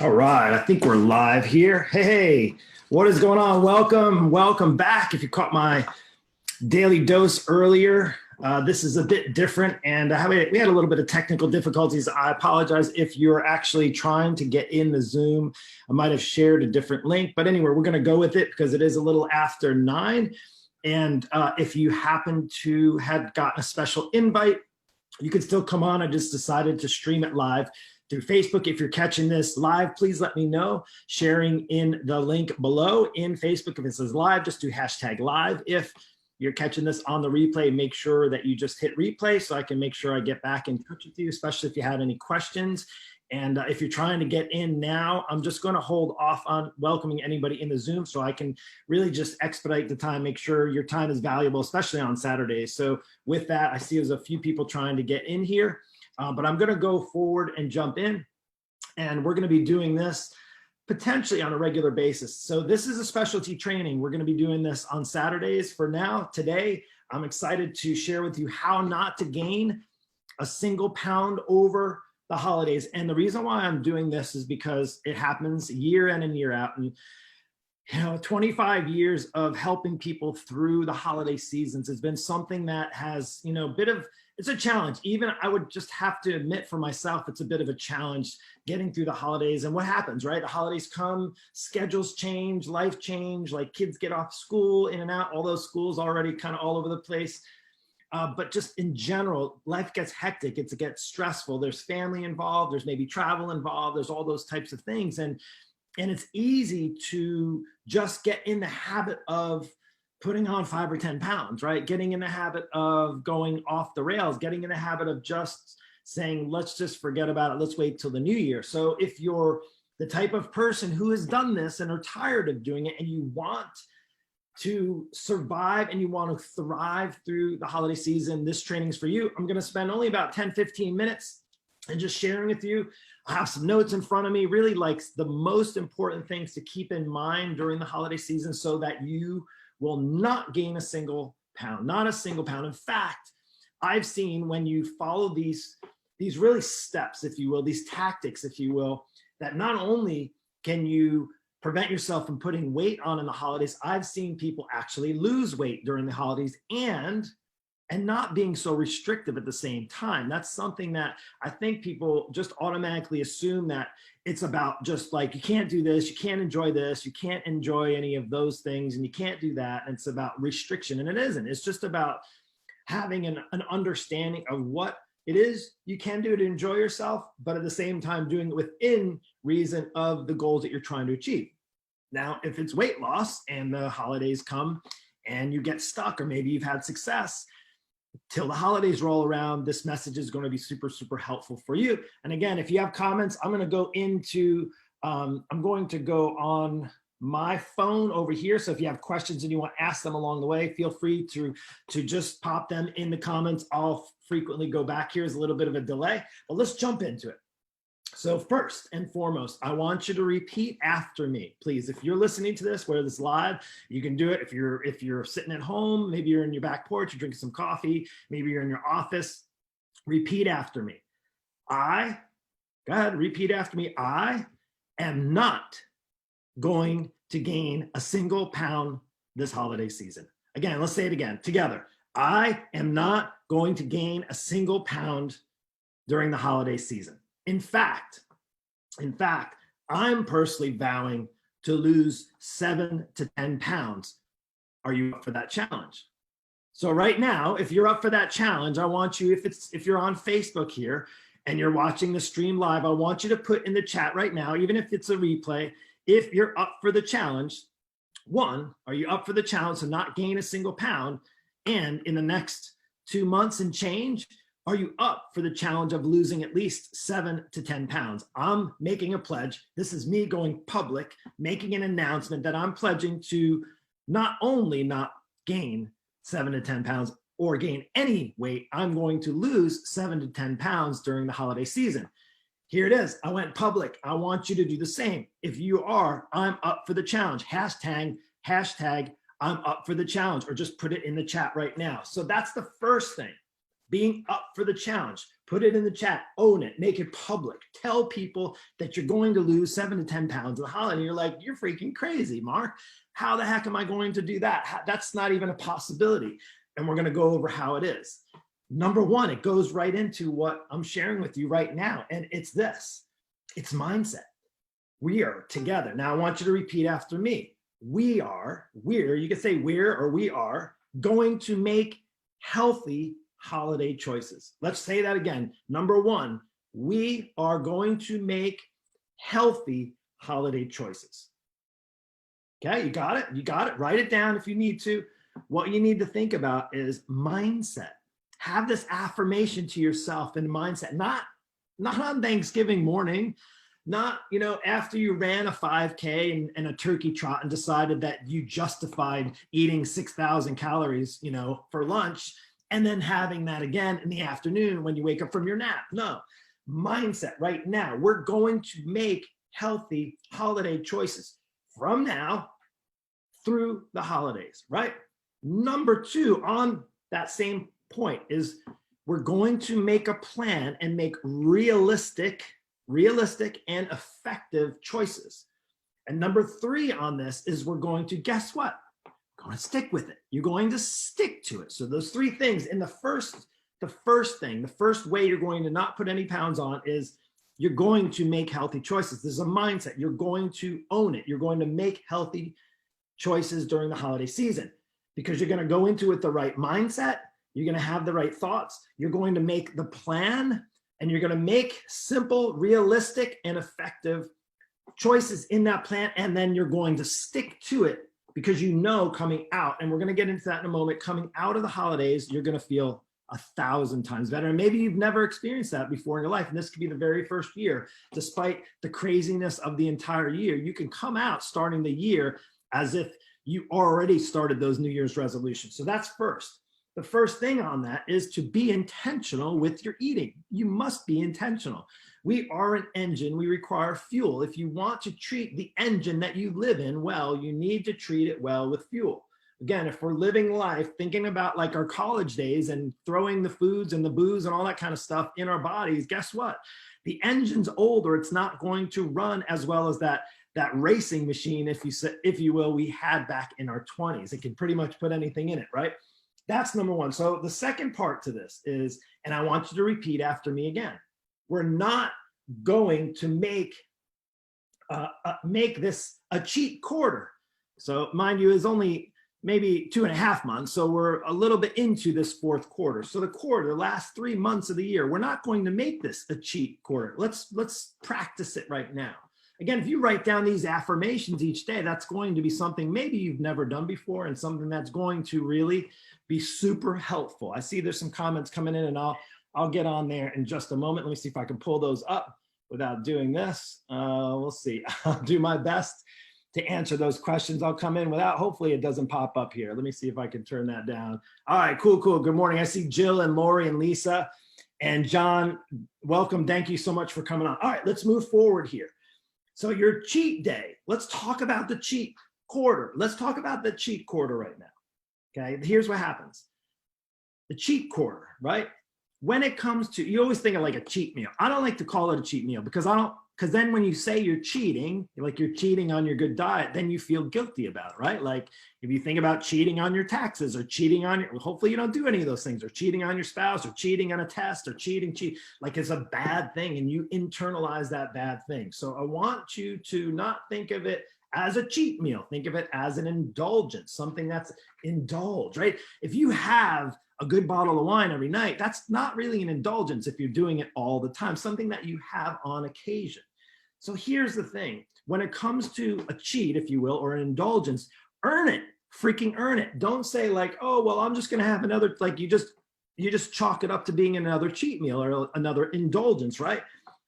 All right, I think we're live here. Hey, what is going on? Welcome back. If you caught my daily dose earlier, this is a bit different, and we had a little bit of technical difficulties. I apologize if you're actually trying to get in the Zoom. I might have shared a different link, but anyway, we're going to go with it because it is a little after 9. And if you happen to have gotten a special invite, you can still come on. I just decided to stream it live through Facebook. If you're catching this live, please let me know. Sharing in the link below in Facebook. If it says live, just do hashtag live. If you're catching this on the replay, make sure that you just hit replay so I can make sure I get back in touch with you, especially if you had any questions. And if you're trying to get in now, I'm just going to hold off on welcoming anybody in the Zoom so I can really just expedite the time, make sure your time is valuable, especially on Saturdays. So with that, I see there's a few people trying to get in here. But I'm going to go forward and jump in, and we're going to be doing this potentially on a regular basis. So this is a specialty training. We're going to be doing this on Saturdays. For now, today, I'm excited to share with you how not to gain a single pound over the holidays. And the reason why I'm doing this is because it happens year in and year out. And 25 years of helping people through the holiday seasons has been something that has, it's a challenge. Even I would just have to admit for myself, it's a bit of a challenge getting through the holidays. And what happens, right? The holidays come, schedules change, life change, like kids get off school, in and out, all those schools already kind of all over the place. But just in general, life gets hectic, it gets stressful. There's family involved, there's maybe travel involved, there's all those types of things. And it's easy to just get in the habit of putting on 5 or 10 pounds, right? Getting in the habit of going off the rails, getting in the habit of just saying, let's just forget about it. Let's wait till the new year. So if you're the type of person who has done this and are tired of doing it and you want to survive and you want to thrive through the holiday season, this training is for you. I'm going to spend only about 10, 15 minutes and just sharing with you. I have some notes in front of me, really like the most important things to keep in mind during the holiday season so that you will not gain a single pound, not a single pound. In fact, I've seen when you follow these really steps, if you will, these tactics, if you will, that not only can you prevent yourself from putting weight on in the holidays, I've seen people actually lose weight during the holidays and not being so restrictive at the same time. That's something that I think people just automatically assume that it's about just like, you can't do this, you can't enjoy this, you can't enjoy any of those things, and you can't do that. And it's about restriction, and it isn't. It's just about having an understanding of what it is you can do to enjoy yourself, but at the same time doing it within reason of the goals that you're trying to achieve. Now, if it's weight loss and the holidays come and you get stuck, or maybe you've had success, till the holidays roll around, this message is going to be super, super helpful for you. And again, if you have comments, I'm going to go on my phone over here. So if you have questions and you want to ask them along the way, feel free to just pop them in the comments. I'll frequently go back. Here's a little bit of a delay, but let's jump into it. So first and foremost, I want you to repeat after me, please. If you're listening to this, whether it's live, you can do it. If you're sitting at home, maybe you're in your back porch, you're drinking some coffee, maybe you're in your office, repeat after me. Go ahead, repeat after me. I am not going to gain a single pound this holiday season. Again, let's say it again together. I am not going to gain a single pound during the holiday season. In fact, I'm personally vowing to lose 7 to 10 pounds. Are you up for that challenge? So right now, if you're up for that challenge, I want you, if you're on Facebook here and you're watching the stream live, I want you to put in the chat right now, even if it's a replay, if you're up for the challenge. 1, are you up for the challenge to not gain a single pound? And in the next 2 months and change, are you up for the challenge of losing at least 7 to 10 pounds? I'm making a pledge. This is me going public, making an announcement that I'm pledging to not only not gain 7 to 10 pounds or gain any weight, I'm going to lose 7 to 10 pounds during the holiday season. Here it is. I went public. I want you to do the same. If you are, I'm up for the challenge. Hashtag I'm up for the challenge, or just put it in the chat right now. So that's the first thing. being up for the challenge. Put it in the chat, own it, make it public. Tell people that you're going to lose 7 to 10 pounds of the holiday. And you're like, you're freaking crazy, Mark. How the heck am I going to do that? That's not even a possibility. And we're going to go over how it is. Number one, it goes right into what I'm sharing with you right now. And it's this, it's mindset. We are together. Now I want you to repeat after me. We're, you can say we're or we are going to make healthy holiday choices. Let's say that again. Number one, we are going to make healthy holiday choices. Okay, you got it? You got it? Write it down if you need to. What you need to think about is mindset. Have this affirmation to yourself in mindset, not on Thanksgiving morning, not, after you ran a 5K and a turkey trot and decided that you justified eating 6,000 calories, for lunch, and then having that again in the afternoon when you wake up from your nap. No, mindset right now. We're going to make healthy holiday choices from now through the holidays, right? Number two, on that same point, is we're going to make a plan and make realistic and effective choices. And number three on this is we're going to, guess what? We're going to stick with it. You're going to stick to it. So those three things. And the first way you're going to not put any pounds on is you're going to make healthy choices. There's a mindset. You're going to own it. You're going to make healthy choices during the holiday season because you're going to go into it with the right mindset. You're going to have the right thoughts. You're going to make the plan, and you're going to make simple, realistic, and effective choices in that plan. And then you're going to stick to it because coming out, and we're going to get into that in a moment, coming out of the holidays, you're going to feel 1,000 times better. And maybe you've never experienced that before in your life. And this could be the very first year. Despite the craziness of the entire year, you can come out starting the year as if you already started those New Year's resolutions. So that's first. The first thing on that is to be intentional with your eating. You must be intentional. We are an engine. We require fuel. If you want to treat the engine that you live in well, you need to treat it well with fuel. Again, if we're living life, thinking about like our college days and throwing the foods and the booze and all that kind of stuff in our bodies, guess what? The engine's old, or it's not going to run as well as that racing machine, if you will, we had back in our 20s. It can pretty much put anything in it, right? That's number one. So the second part to this is, and I want you to repeat after me again, we're not going to make this a cheat quarter. So mind you, is only maybe 2.5 months. So we're a little bit into this fourth quarter. So the last 3 months of the year, we're not going to make this a cheat quarter. Let's practice it right now. Again, if you write down these affirmations each day, that's going to be something maybe you've never done before and something that's going to really be super helpful. I see there's some comments coming in, and I'll get on there in just a moment. Let me see if I can pull those up without doing this. We'll see. I'll do my best to answer those questions. I'll come in without, hopefully it doesn't pop up here. Let me see if I can turn that down. All right, cool. Good morning. I see Jill and Lori and Lisa and John. Welcome. Thank you so much for coming on. All right, let's move forward here. So your cheat day, let's talk about the cheat quarter. Let's talk about the cheat quarter right now. Okay, here's what happens. The cheat quarter, right? When it comes to, you always think of like a cheat meal. I don't like to call it a cheat meal because then when you say you're cheating, like you're cheating on your good diet, then you feel guilty about it, right? Like if you think about cheating on your taxes or cheating on your, hopefully you don't do any of those things, or cheating on your spouse or cheating on a test or cheat, like it's a bad thing and you internalize that bad thing. So I want you to not think of it as a cheat meal. Think of it as an indulgence, something that's indulged, right? If you have a good bottle of wine every night, that's not really an indulgence if you're doing it all the time, something that you have on occasion. So here's the thing, when it comes to a cheat, if you will, or an indulgence, earn it, freaking earn it. Don't say like, oh, well, I'm just gonna have another, like you just chalk it up to being another cheat meal or another indulgence, right?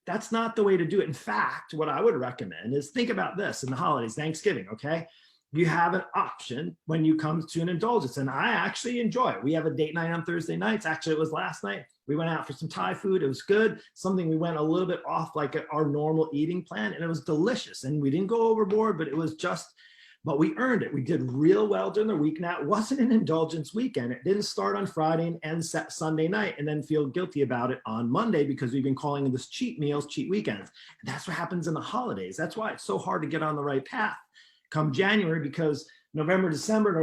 That's not the way to do it. In fact, what I would recommend is think about this in the holidays, Thanksgiving, okay? You have an option when you come to an indulgence, and I actually enjoy it. We have a date night on Thursday nights. Actually, it was last night. We went out for some Thai food. It was good. Something we went a little bit off like our normal eating plan, and it was delicious. And we didn't go overboard, but it was just but we earned it. We did real well during the week. Now, it wasn't an indulgence weekend. It didn't start on Friday and end Sunday night and then feel guilty about it on Monday because we've been calling this cheat meals, cheat weekends. And that's what happens in the holidays. That's why it's so hard to get on the right path come January, because November, December,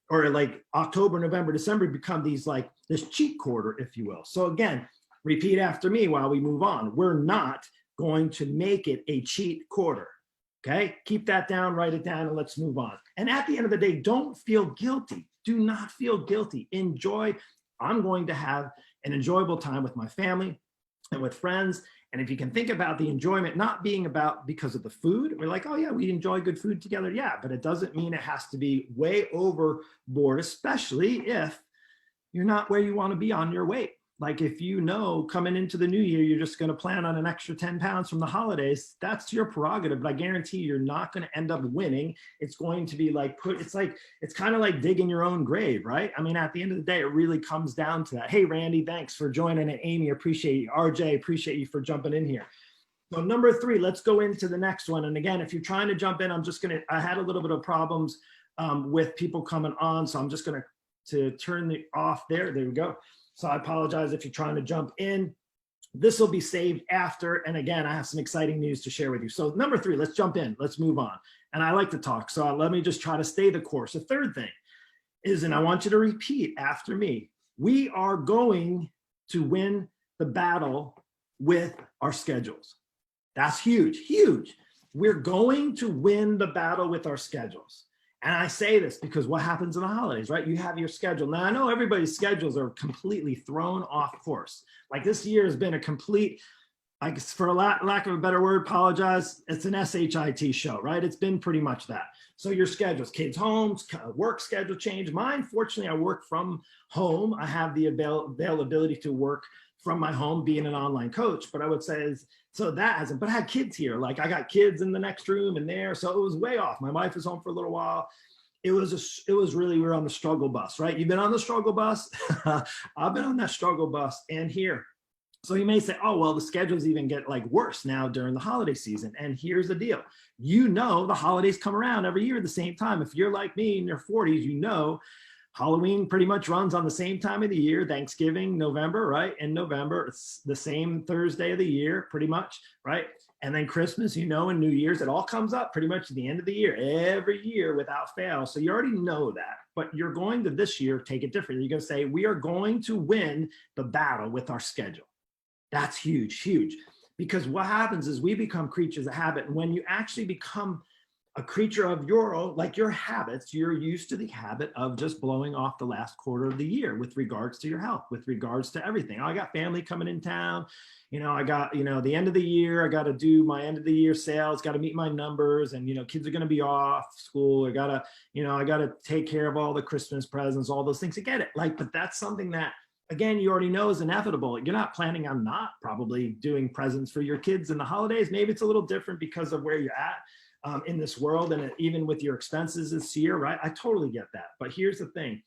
or like October, November, December become these like this cheat quarter, if you will. So again, repeat after me while we move on. We're not going to make it a cheat quarter. Okay, keep that down, write it down, and let's move on. And at the end of the day, don't feel guilty. Do not feel guilty. Enjoy. I'm going to have an enjoyable time with my family and with friends. And if you can think about the enjoyment not being about because of the food, we're like, oh yeah, we enjoy good food together. Yeah, but it doesn't mean it has to be way overboard, especially if you're not where you want to be on your weight. Like if you know coming into the new year, you're just going to plan on an extra 10 pounds from the holidays, that's your prerogative. But I guarantee you're not going to end up winning. It's going to be like it's kind of like digging your own grave, right? I mean, at the end of the day, it really comes down to that. Hey, Randy, thanks for joining. And Amy, appreciate you. RJ, appreciate you for jumping in here. So number 3, let's go into the next one. And again, if you're trying to jump in, I had a little bit of problems with people coming on. So I'm just going to turn the off there. There we go. So I apologize if you're trying to jump in. This will be saved after. And again, I have some exciting news to share with you. So number 3, let's jump in. Let's move on. And I like to talk. So let me just try to stay the course. The third thing is, and I want you to repeat after me, we are going to win the battle with our schedules. That's huge, huge. We're going to win the battle with our schedules. And I say this because what happens in the holidays, right? You have your schedule. Now, I know everybody's schedules are completely thrown off course. Like this year has been a complete, like for lack of a better word, apologize, it's an SHIT show, right? It's been pretty much that. So your schedules, kids' homes, work schedule change. Mine, fortunately, I work from home. I have the availability to work from my home being an online coach, but I would say so that hasn't, but I had kids here. Like I got kids in the next room and there. So it was way off. My wife was home for a little while. It was really, we were on the struggle bus, right? You've been on the struggle bus. I've been on that struggle bus and here. So you may say, oh, well, the schedules even get like worse now during the holiday season. And here's the deal. You know, the holidays come around every year at the same time. If you're like me in your 40s, you know, Halloween pretty much runs on the same time of the year, Thanksgiving, November, right? In November, it's the same Thursday of the year, pretty much, right? And then Christmas, you know, and New Year's, it all comes up pretty much at the end of the year, every year without fail. So you already know that, but you're going to this year take it differently. You're going to say, we are going to win the battle with our schedule. That's huge, huge. Because what happens is we become creatures of habit. And when you actually become a creature of your own, like your habits, you're used to the habit of just blowing off the last quarter of the year with regards to your health, with regards to everything. I got family coming in town. You know, I got, you know, the end of the year, I got to do my end of the year sales, got to meet my numbers, and, you know, kids are going to be off school. I got to, you know, I got to take care of all the Christmas presents, all those things. I get it. Like, but that's something that, again, you already know is inevitable. You're not planning on not probably doing presents for your kids in the holidays. Maybe it's a little different because of where you're at. In this world, and even with your expenses this year, right? I totally get that. But here's the thing.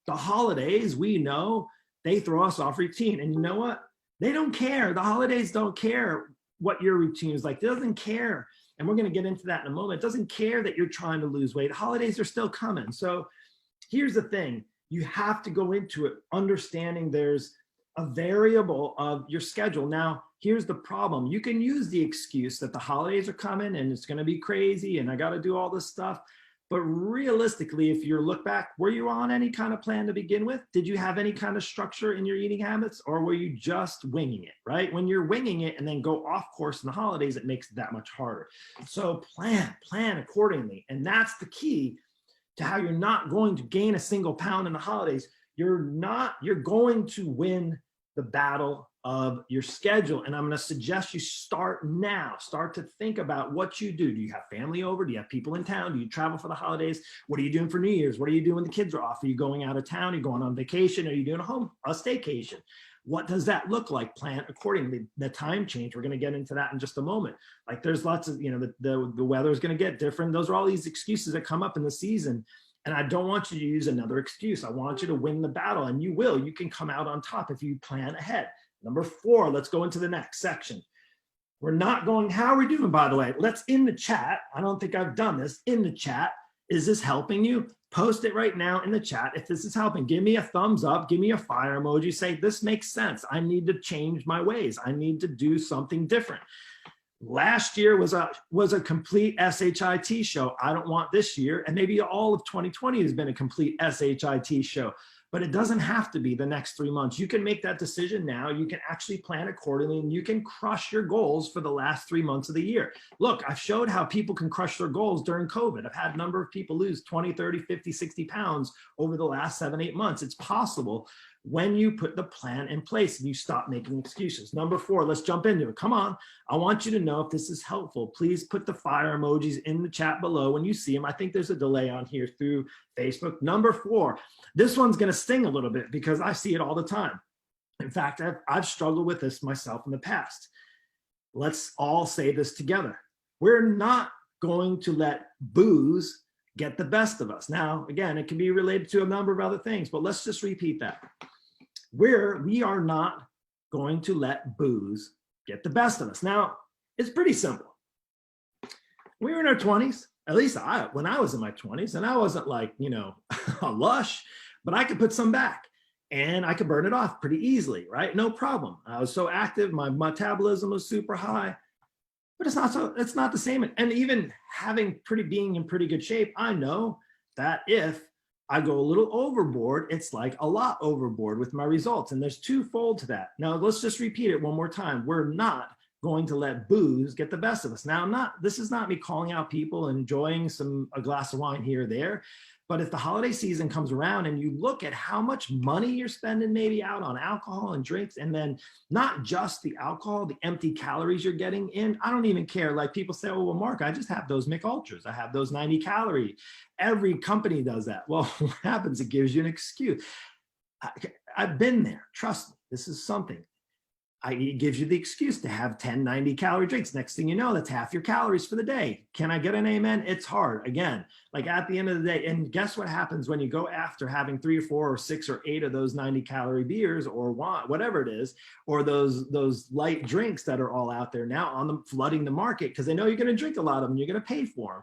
The holidays, we know, they throw us off routine. And you know what? They don't care. The holidays don't care what your routine is like. It doesn't care. And we're going to get into that in a moment. It doesn't care that you're trying to lose weight. Holidays are still coming. So here's the thing. You have to go into it understanding there's a variable of your schedule. Now, here's the problem. You can use the excuse that the holidays are coming and it's going to be crazy and I got to do all this stuff. But realistically, if you look back, were you on any kind of plan to begin with? Did you have any kind of structure in your eating habits, or were you just winging it, right? When you're winging it and then go off course in the holidays, it makes it that much harder. So plan accordingly. And that's the key to how you're not going to gain a single pound in the holidays. You're going to win the battle of your schedule. And I'm going to suggest you start now. Start to think about what you do. Do you have family over? Do you have people in town? Do you travel for the holidays? What are you doing for New Year's? What are you doing when the kids are off? Are you going out of town? Are you going on vacation? Are you doing a staycation? What does that look like? Plan accordingly. The time change, we're going to get into that in just a moment. Like there's lots of, you know, the weather is going to get different. Those are all these excuses that come up in the season. And I don't want you to use another excuse. I want you to win the battle, and you will. You can come out on top if you plan ahead. Number 4, let's go into the next section. We're not going, how are we doing, by the way? Let's in the chat. I don't think I've done this in the chat. Is this helping you? Post it right now in the chat. If this is helping, give me a thumbs up, give me a fire emoji, say this makes sense. I need to change my ways. I need to do something different. Last year was a complete SHIT show. I don't want this year, and maybe all of 2020 has been a complete SHIT show, but it doesn't have to be the next 3 months. You can make that decision now. You can actually plan accordingly, and you can crush your goals for the last 3 months of the year. Look, I've showed how people can crush their goals during COVID. I've had a number of people lose 20, 30, 50, 60 pounds over the last 7, 8 months. It's possible when you put the plan in place and you stop making excuses. Number 4, let's jump into it. Come on. I want you to know if this is helpful. Please put the fire emojis in the chat below when you see them. I think there's a delay on here through Facebook. Number 4, this one's going to sting a little bit because I see it all the time. In fact, I've struggled with this myself in the past. Let's all say this together. We're not going to let booze get the best of us. Now, again, it can be related to a number of other things, but let's just repeat that. We are not going to let booze get the best of us. Now, it's pretty simple. We were in our 20s, at least when I was in my 20s, and I wasn't like, a lush, but I could put some back and I could burn it off pretty easily, right? No problem. I was so active, my metabolism was super high, but it's not the same. And even being in pretty good shape, I know that if I go a little overboard, it's like a lot overboard with my results. And there's twofold to that. Now, let's just repeat it one more time. We're not going to let booze get the best of us. Now, this is not me calling out people enjoying a glass of wine here or there. But if the holiday season comes around and you look at how much money you're spending maybe out on alcohol and drinks, and then not just the alcohol, the empty calories you're getting in, I don't even care. Like people say, oh, well, Mark, I just have those Mich Ultras. I have those 90 calorie. Every company does that. Well, what happens? It gives you an excuse. I've been there. Trust me, this is something. It gives you the excuse to have 10 90 calorie drinks. Next thing you know, that's half your calories for the day. Can I get an amen? It's hard. Again, like at the end of the day, and guess what happens when you go after having 3 or 4 or 6 or 8 of those 90 calorie beers or whatever it is, or those light drinks that are all out there now flooding the market because they know you're going to drink a lot of them, you're going to pay for them.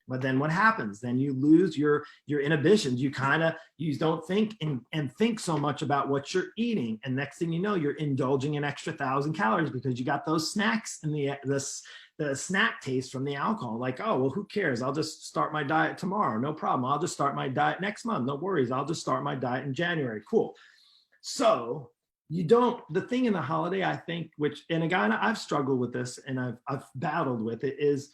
But then what happens? Then you lose your inhibitions. You don't think and think so much about what you're eating. And next thing you know, you're indulging an extra 1,000 calories because you got those snacks and the snack taste from the alcohol. Like, oh, well, who cares? I'll just start my diet tomorrow. No problem. I'll just start my diet next month. No worries. I'll just start my diet in January. Cool. So the thing in the holiday, I think, and again, I've struggled with this and I've battled with it, is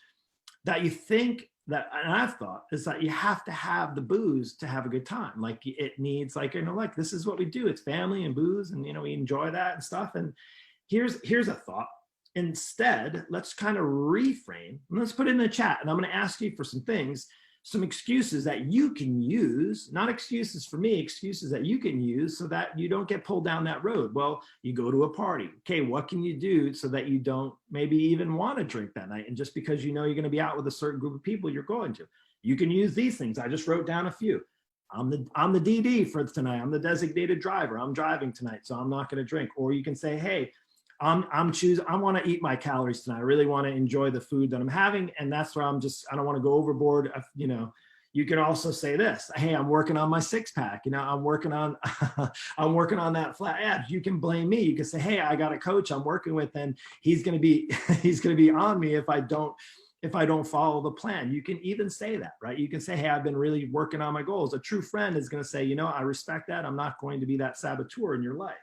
that you think, and I've thought, is that you have to have the booze to have a good time. Like it needs like this is what we do. It's family and booze and, we enjoy that and stuff. And here's a thought. Instead, let's kind of reframe and let's put it in the chat. And I'm going to ask you for some things, some excuses that you can use, not excuses for me, excuses that you can use so that you don't get pulled down that road. Well, you go to a party. Okay, what can you do so that you don't maybe even want to drink that night? And just because you're going to be out with a certain group of people you're going to, you can use these things. I just wrote down a few. I'm the DD for tonight. I'm the designated driver. I'm driving tonight, so I'm not going to drink. Or you can say, hey, I want to eat my calories tonight. I really want to enjoy the food that I'm having. And that's where I don't want to go overboard. You can also say this, hey, I'm working on my 6-pack. I'm working on that flat abs. You can blame me. You can say, hey, I got a coach I'm working with and he's going to be on me if I don't follow the plan. You can even say that, right? You can say, hey, I've been really working on my goals. A true friend is going to say, I respect that. I'm not going to be that saboteur in your life.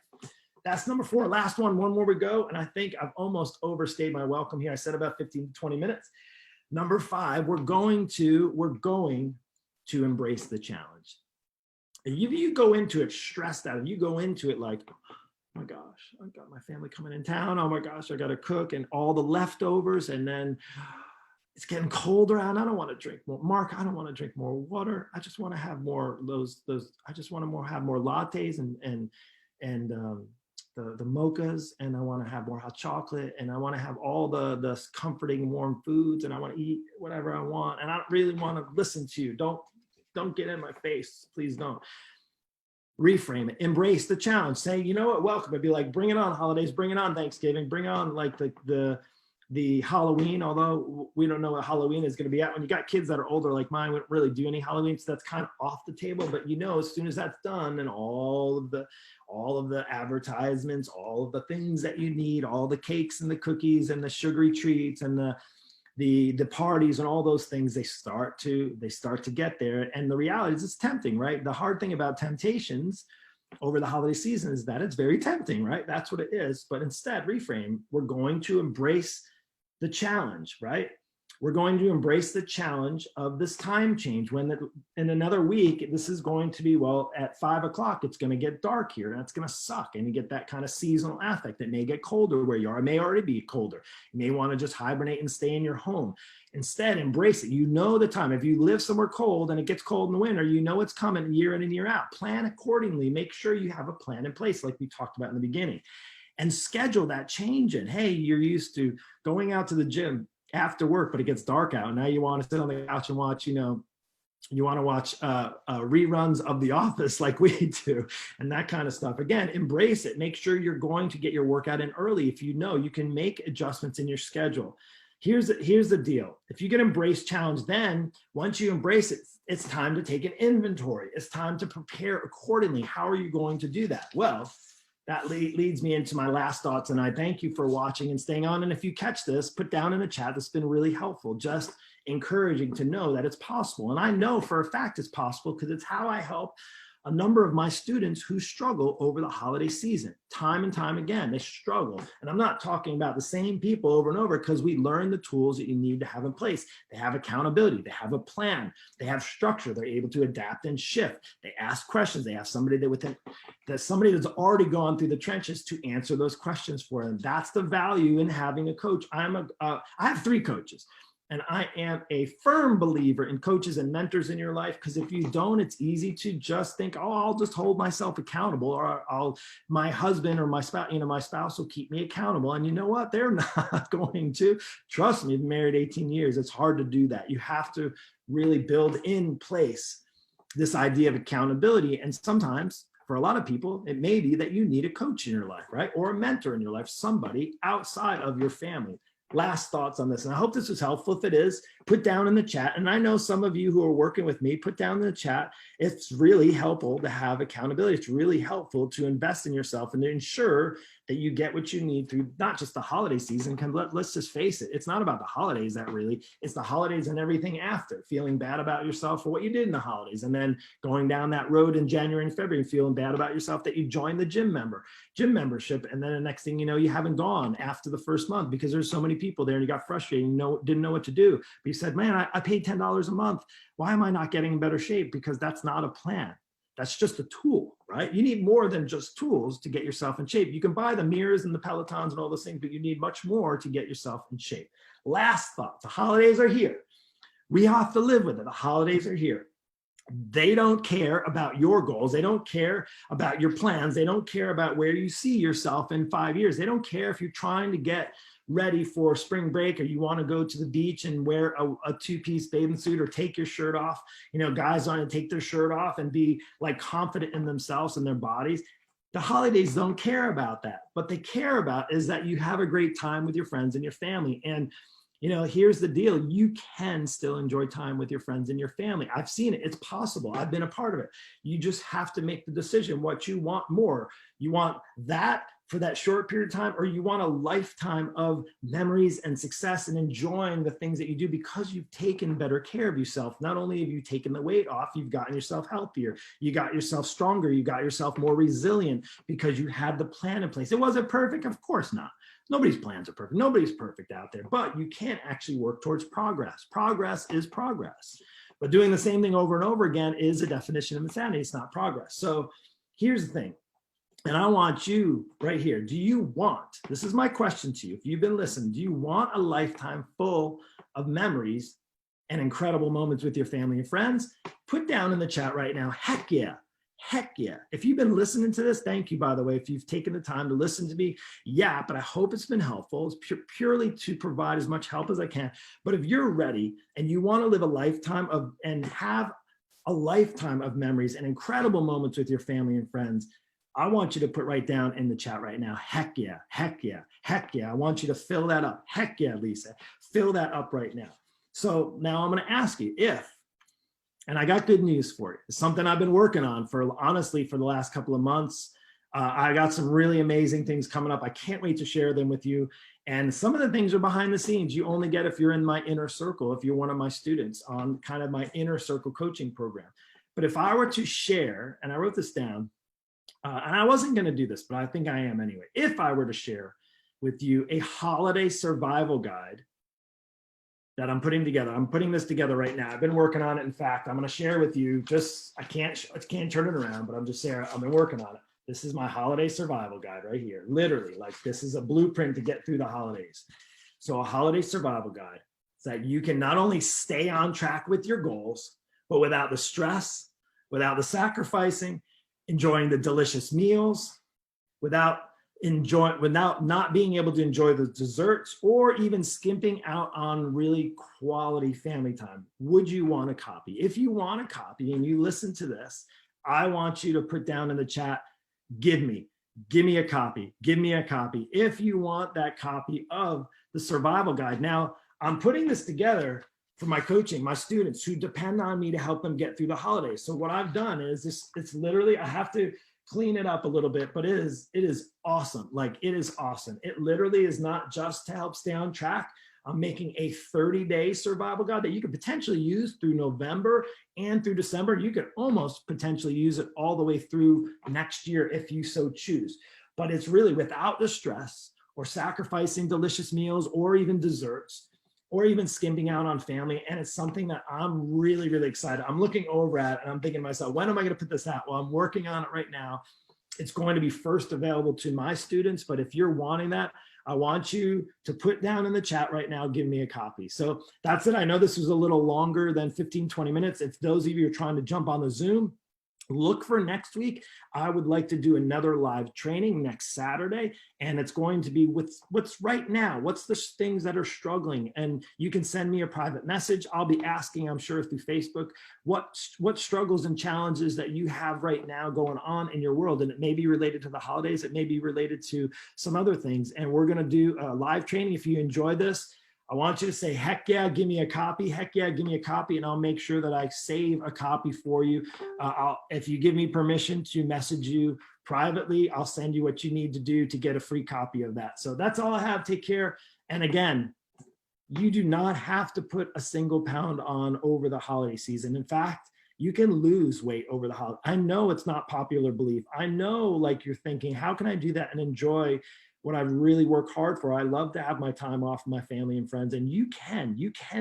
That's number 4. Last one more we go. And I think I've almost overstayed my welcome here. I said about 15 to 20 minutes. Number 5, we're going to embrace the challenge. If you go into it stressed out, if you go into it like, oh my gosh, I've got my family coming in town. Oh my gosh, I got to cook and all the leftovers. And then it's getting colder out. I don't want to drink more. Mark, I don't want to drink more water. I just want to have more I just want to have more lattes and the mochas, and I want to have more hot chocolate, and I want to have all the comforting warm foods, and I want to eat whatever I want, and I don't really want to listen to you. Don't get in my face, please don't. Reframe it, embrace the challenge, say, you know what, welcome. It'd be like, bring it on holidays, bring it on Thanksgiving, bring on like the the Halloween, although we don't know what Halloween is going to be at. When you got kids that are older like mine, we don't really do any Halloween, so that's kind of off the table. But as soon as that's done, and all of the advertisements, all of the things that you need, all the cakes and the cookies and the sugary treats and the parties and all those things, they start to get there. And the reality is, it's tempting, right? The hard thing about temptations over the holiday season is that it's very tempting, right? That's what it is. But instead, reframe. We're going to embrace the challenge, right? We're going to embrace the challenge of this time change. When in another week, this is going to be, well, at 5 o'clock, it's going to get dark here. And that's going to suck. And you get that kind of seasonal affect. It may get colder where you are. It may already be colder. You may want to just hibernate and stay in your home. Instead, embrace it. You know the time. If you live somewhere cold and it gets cold in the winter, you know it's coming year in and year out. Plan accordingly. Make sure you have a plan in place, like we talked about in the beginning. And schedule that change in. Hey, you're used to going out to the gym after work, but it gets dark out. Now you want to sit on the couch and watch, you want to watch reruns of The Office like we do, and that kind of stuff. Again, embrace it. Make sure you're going to get your workout in early. If you can make adjustments in your schedule. Here's the deal. If you can embrace challenge, then once you embrace it, it's time to take an inventory. It's time to prepare accordingly. How are you going to do that? Well, that leads me into my last thoughts, and I thank you for watching and staying on. And if you catch this, put down in the chat. That's been really helpful, just encouraging to know that it's possible. And I know for a fact it's possible because it's how I help a number of my students who struggle over the holiday season. Time and time again, they struggle. And I'm not talking about the same people over and over, because we learn the tools that you need to have in place. They have accountability, they have a plan, they have structure, they're able to adapt and shift. They ask questions, they have somebody that's already gone through the trenches to answer those questions for them. That's the value in having a coach. I have 3 coaches. And I am a firm believer in coaches and mentors in your life, because if you don't, it's easy to just think, oh, I'll just hold myself accountable, or my husband or my spouse will keep me accountable. And you know what? They're not going to. Trust me, I've been married 18 years. It's hard to do that. You have to really build in place this idea of accountability. And sometimes, for a lot of people, it may be that you need a coach in your life, right? Or a mentor in your life, somebody outside of your family. Last thoughts on this, and I hope this was helpful. If it is, put down in the chat. And I know some of you who are working with me, put down in the chat. It's really helpful to have accountability. It's really helpful to invest in yourself and to ensure that you get what you need through not just the holiday season. Let's just face it, it's not about the holidays it's the holidays and everything after. Feeling bad about yourself for what you did in the holidays, and then going down that road in January and February, feeling bad about yourself that you joined the gym membership, and then the next thing you know, you haven't gone after the first month because there's so many people there and you got frustrated and didn't know what to do. But you said, man, I paid $10 a month. Why am I not getting in better shape? Because that's not a plan. That's just a tool, right? You need more than just tools to get yourself in shape. You can buy the mirrors and the Pelotons and all those things, but you need much more to get yourself in shape. Last thought, the holidays are here. We have to live with it. The holidays are here. They don't care about your goals. They don't care about your plans. They don't care about where you see yourself in 5 years. They don't care if you're trying to get ready for spring break, or you want to go to the beach and wear a 2-piece bathing suit, or take your shirt off. Guys want to take their shirt off and be like confident in themselves and their bodies. The holidays don't care about that. What they care about is that you have a great time with your friends and your family. And here's the deal. You can still enjoy time with your friends and your family. I've seen it. It's possible. I've been a part of it. You just have to make the decision what you want more. You want that for that short period of time, or you want a lifetime of memories and success and enjoying the things that you do because you've taken better care of yourself. Not only have you taken the weight off, you've gotten yourself healthier, you got yourself stronger, you got yourself more resilient because you had the plan in place. It wasn't perfect? Of course not. Nobody's plans are perfect. Nobody's perfect out there, but you can't actually work towards progress. Progress is progress. But doing the same thing over and over again is a definition of insanity. It's not progress. So here's the thing. And I want you right here. This is my question to you. If you've been listening, do you want a lifetime full of memories and incredible moments with your family and friends? Put down in the chat right now, heck yeah. Heck yeah. If you've been listening to this, thank you, by the way, if you've taken the time to listen to me. Yeah, but I hope it's been helpful. It's purely to provide as much help as I can. But if you're ready and you want to live a lifetime and have a lifetime of memories and incredible moments with your family and friends, I want you to put right down in the chat right now, heck yeah, heck yeah, heck yeah. I want you to fill that up. Heck yeah, Lisa, fill that up right now. So now I'm going to ask you if, and I got good news for you. It's something I've been working on honestly for the last couple of months. I got some really amazing things coming up. I can't wait to share them with you. And some of the things are behind the scenes. You only get if you're in my inner circle, if you're one of my students on kind of my inner circle coaching program. But if I were to share, and I wrote this down, and I wasn't going to do this, but I think I am anyway. If I were to share with you a holiday survival guide that I'm putting together. I'm putting this together right now. I've been working on it. In fact, I'm going to share with you I can't turn it around, but I'm just saying I've been working on it. This is my holiday survival guide right here. Literally, like this is a blueprint to get through the holidays. So a holiday survival guide so that you can not only stay on track with your goals, but without the stress, without the sacrificing, enjoying the delicious meals, without not being able to enjoy the desserts or even skimping out on really quality family time. Would you want a copy? If you want a copy and you listen to this, I want you to put down in the chat, give me a copy, give me a copy. If you want that copy of the survival guide. Now, I'm putting this together for my coaching, my students who depend on me to help them get through the holidays. So what I've done is it's literally, I have to clean it up a little bit, but it is awesome. Like it is awesome. It literally is not just to help stay on track. I'm making a 30-day survival guide that you could potentially use through November and through December. You could almost potentially use it all the way through next year if you so choose. But it's really without the stress or sacrificing delicious meals or even desserts or even skimping out on family. And it's something that I'm really, really excited. I'm looking over at and I'm thinking to myself, when am I going to put this out? Well, I'm working on it right now. It's going to be first available to my students. But if you're wanting that, I want you to put down in the chat right now, give me a copy. So that's it. I know this was a little longer than 15, 20 minutes. If those of you are trying to jump on the Zoom, look for next week. I would like to do another live training next Saturday, and it's going to be what's right now. What's the things that are struggling? And you can send me a private message. I'll be asking, I'm sure through Facebook, what struggles and challenges that you have right now going on in your world. And it may be related to the holidays. It may be related to some other things. And we're going to do a live training. If you enjoy this, I want you to say, heck yeah, give me a copy. Heck yeah, give me a copy. And I'll make sure that I save a copy for you. If you give me permission to message you privately, I'll send you what you need to do to get a free copy of that. So that's all I have. Take care. And again, you do not have to put a single pound on over the holiday season. In fact, you can lose weight over the holiday. I know it's not popular belief. I know, like, you're thinking, how can I do that and enjoy what I've really worked hard for? I love to have my time off with my family and friends, and you can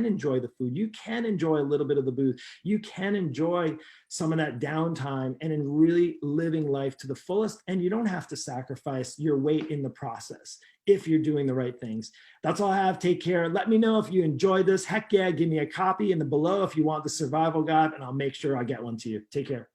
enjoy the food. You can enjoy a little bit of the booze. You can enjoy some of that downtime and in really living life to the fullest. And you don't have to sacrifice your weight in the process if you're doing the right things. That's all I have. Take care. Let me know if you enjoyed this. Heck yeah, give me a copy in the below if you want the survival guide, and I'll make sure I get one to you. Take care.